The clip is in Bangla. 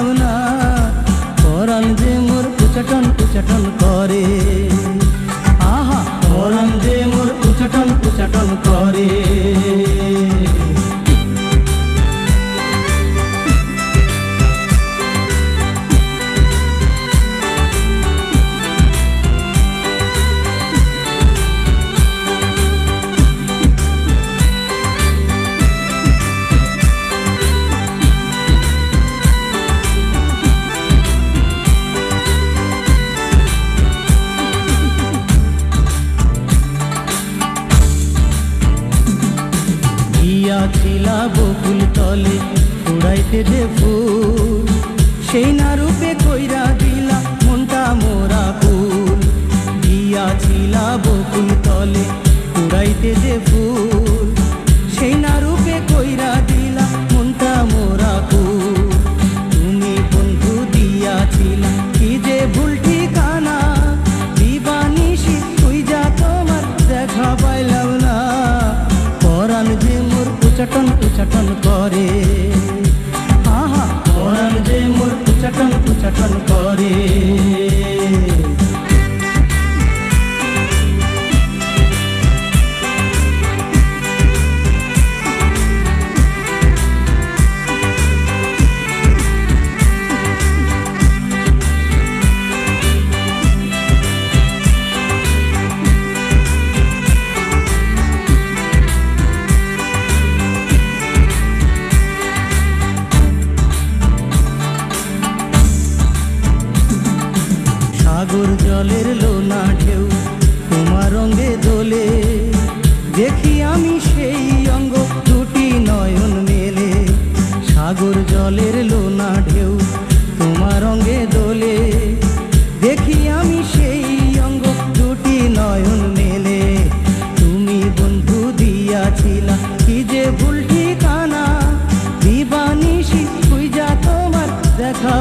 পাইলাম না, পরাণ যে মোর উচাটন উচাটন করে। আহা, পরাণ যে মোর উচাটন উচাটন করে। ছিলা বকুল তলে উড়াইতে যে ফুল, সেই না রূপে কইরা দিলা মনটা মোরা কুল। গিয়াছিলা বকুল তলে উড়াইতে যে ফুল, সেই না রূপে কইরা দিলা মনটা মোরা কুল। তুমি বন্ধু দিয়াছিলা কি যে ভুল ঠিকানা, দিবানিশি খুঁজা তোমার দেখা পাইলাম না, পরাণ যে মোর উচাটন উচাটন করে। আহা, পরাণ যে মোর উচাটন উচাটন করে। সাগর জলের লোনা ঢেউ তোমার রঙে দোলে, দেখি আমি সেই অঙ্গ দুটি নয়ন মেলে। সাগর জলের লোনা ঢেউ তোমার রঙে দোলে, দেখি আমি সেই অঙ্গ দুটি নয়ন মেলে। তুমি বন্ধু দিয়াছিলা কি যে ভুল ঠিকানা, দিবানিশি খুঁজা তোমার দেখা